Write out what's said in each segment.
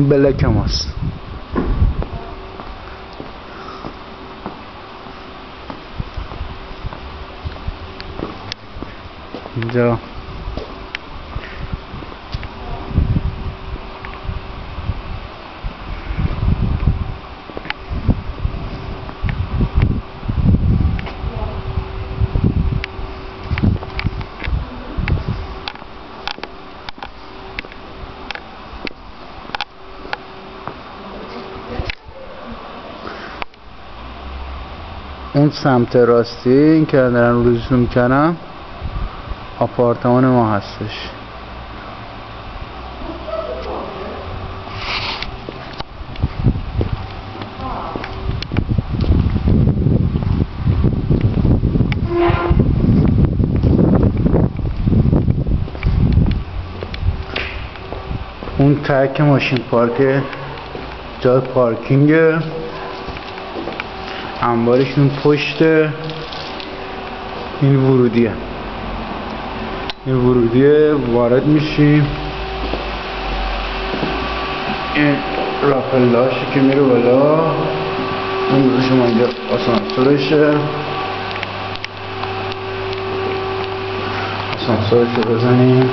این بلک هم هست. اینجا اون سمت راستی این که دارن روزشون میکنم آپارتمان ما هستش. اون تک ماشین پارک جای پارکینگ، انبارشون پشت این ورودیه. این ورودیه وارد میشیم، این راپلاشی که میره بالا، اون روز شما اینجا آسانسورشه، آسانسورشو بزنیم.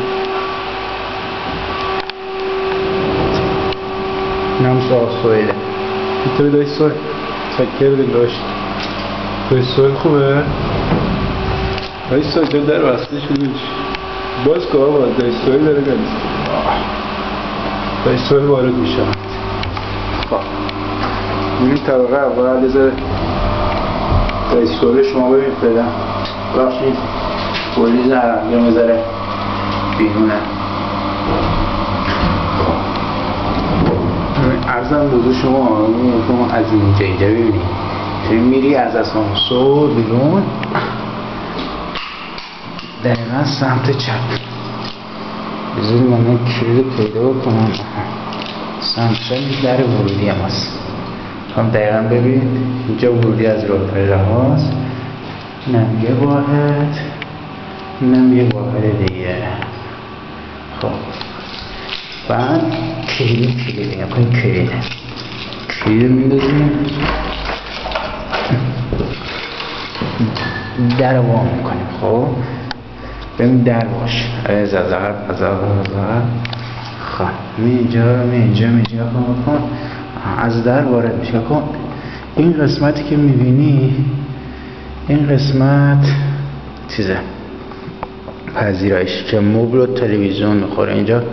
این هم سویله. اینطوری دایی سویل تکر دیم داشت. دایی سویل خوبه؟ دایی سویل تو در وسته شدیش باز که آبا دایی سویل داره گلیست. دایی سویل وارد میشه. خب میریم طبقه اول. یه ذره دایی سویل شما ببین فعلا بخشید پولیز هرم یا میذاره بیرونه. ارزم بزرگ شما از اینجا ببینید توی میری از آسانسور بیرون دقیقا سمت چپ. بذارید من کلید پیدا کنم. سمت چپ در ورودی هم هست. هم دقیقا ببین اینجا ورودی از راهپله هاست. اینم یه واحد، اینم یه واحد دیگه. خب بعد کلید نگاه کنید. کلید میندازیم، در وا میکنیم. خب ببین در باشه از خب اینجا کن از در وارد میشه. کن این قسمتی که میبینی این قسمت چیزه پذیرایش که مبل و تلویزیون میخوره. اینجا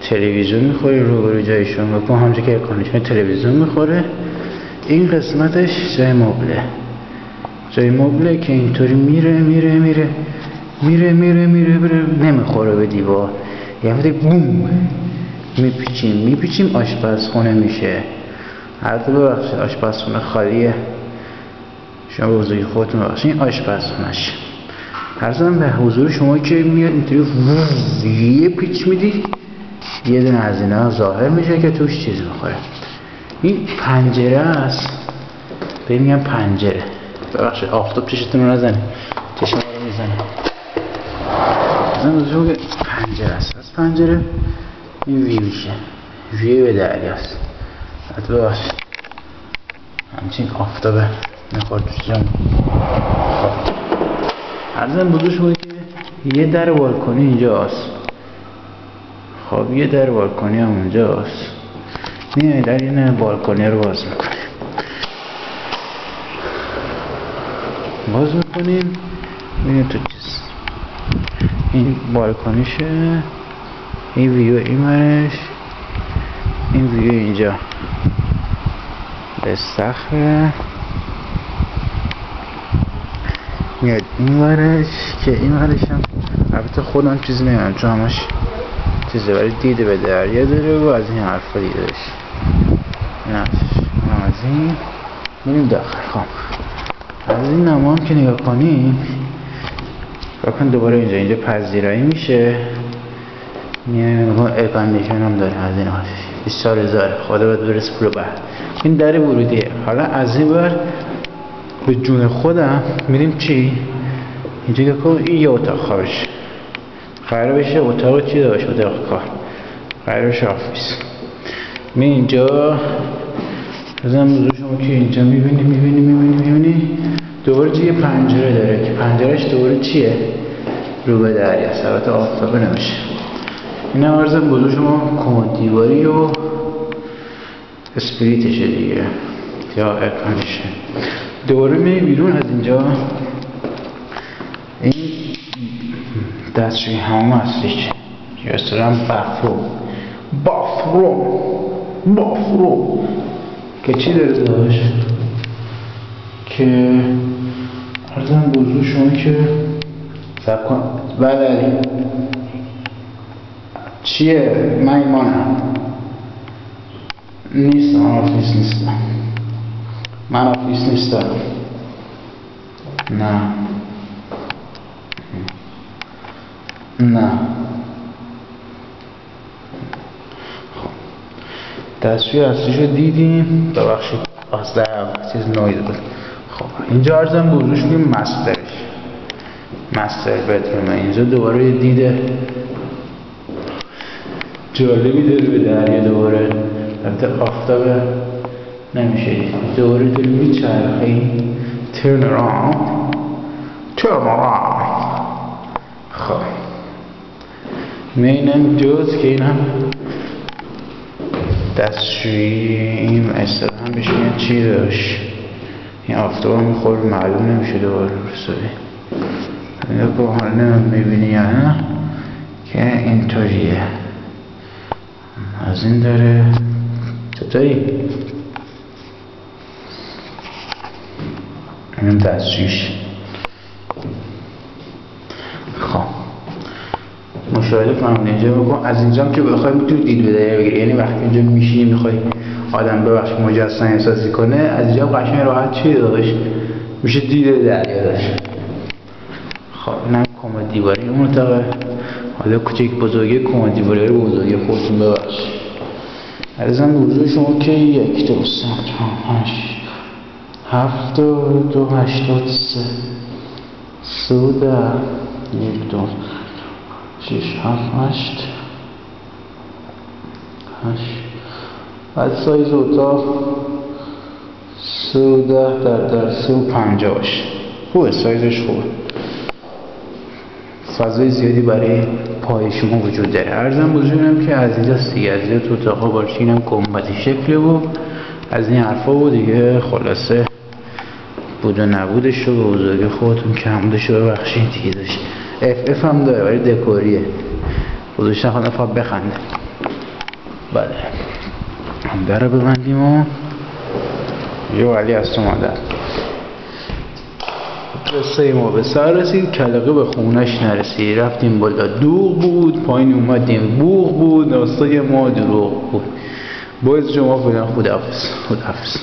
تلویزیون میخوره روبرو جایشون بکن همونجا که اکانشون تلویزیون میخوره. این قسمتش جای مبله که اینطوری میره نمیخوره به دیوار. یه وقتی بوم میپیچیم آشپزخونه میشه. البته ببخشید آشپزخونه خالیه، شما به بزرگی خودتون ببخشید. این آشپزخونهش عرضم به حضور شما که میاد اینطوری یه پیچ میدی یه دونه از اینا ظاهر میشه که توش چیز میخوره. این پنجره است، به میگم پنجره. ببخشید آفتاب چشتون رو نزنه، چشم رو میزنه. مثلا شما که پنجره است، از پنجره این ویوشه، ویو به دریاست. حتی ببخشید همچین آفتابه میخواد تو جمع. خب عرضم بزرگ شما که یه در بالکنی اینجاست. خب یه در بالکنی هم اونجاست. میای در این بالکنی رو باز میکنیم میریم تو چیز. این بالکنیشه، این ویو ایمرش، این ویو اینجا به صخره میاد این ورش که این ورش هم البته خودم چیزی نمیدونم چون همش چیزه ولی دیده به دریا داره و از این حرفا دیده داشت. از این میریم داخل. خب از این نما هم که نگاه کنیم بکن دوباره اینجا پذیرایی میشه. میایم اکاندیشن هم داره از این هاش 20000 خدا باید برس پولو بعد. این در ورودیه. حالا از این بر به جون خودم میریم چی؟ اینجا که این یه اتاق خوابش قرار بشه اتاق چی داشت؟ اتاق کار قرار بشه آفیس. می اینجا بزنم بزرگ شما که اینجا میبینی دوباره یه پنجره داره که پنجرهش دوباره چیه؟ رو به دریا سبت آفتابه نمیشه. این هم ارزم بزرگ شما کمد دیواری و اسپریتشه دیگه یا ارکانشه. دوباره می بیرون از اینجا این دستشوی همون اصلیشه یا اصطلاحاً بافروم که چی داره داشت که ارزم بزرگ شما که سب کن علی چیه؟ من ایمانم نیستم من آفیس نیستم نه خب دستشوی اصلیشو دیدیم ببخشید از چیز نوید بود. خب اینجا ارزم بزرگش میگیم مستر بدرومه. اینجا دوباره یه دیده جالبی داره به دریا. دوباره البته آفتاب نمیشه دوباره داری میچرخی turn around. خب مینم جز که این هم دستشویی این اصطلاحاً هم بشه این چی داشت این آفتاب میخور معلوم نمیشه دوباره رسوی اینو با حال میبینی یا نه که اینطوریه از این داره چطوری؟ این دستشویش. خب مشاهده فرمون اینجا بکن. از اینجا هم که بخوای میتونی دید به دریا بگیری، یعنی وقتی اینجا میشینی میخوای آدم ببخش مجسم احساسی کنه از اینجا قشنگ راحت چی داشت میشه دید دریا داشت. خب اینم کمد دیواری اون اتاقه. حالا کوچک بزرگی کمد دیواری رو بزرگی خودتون ببخش. عرضم بزرگ شما که 1 2 3 8 7 2 8 3 10 1 2 6 7 8 بعد سایز اتاق 3 و 10 در 3 و 50 باشه. خوبه سایزش خوبه. فضای زیادی برای پای شما وجود داره. عرضم بزرگم که از اینجا دیگه از اینجا تو اتاقا باشه. اینم گنبدی شکله و از این حرفا و دیگه خلاصه بود و نبودش رو به بزرگی خودتون که همونده شو ببخشید دیگه داشت. اف هم داره ولی دکوریه بزرگشن خواهد فقط بخنده. بله هم داره ببندیم و یه ولی از تو مادر قصه ما به سر رسید. کلقه به خونش نرسید. رفتیم بالا دوغ بود پایین اومدیم بوغ بود. راستای ما دروغ بود. باید شما خودحافظ.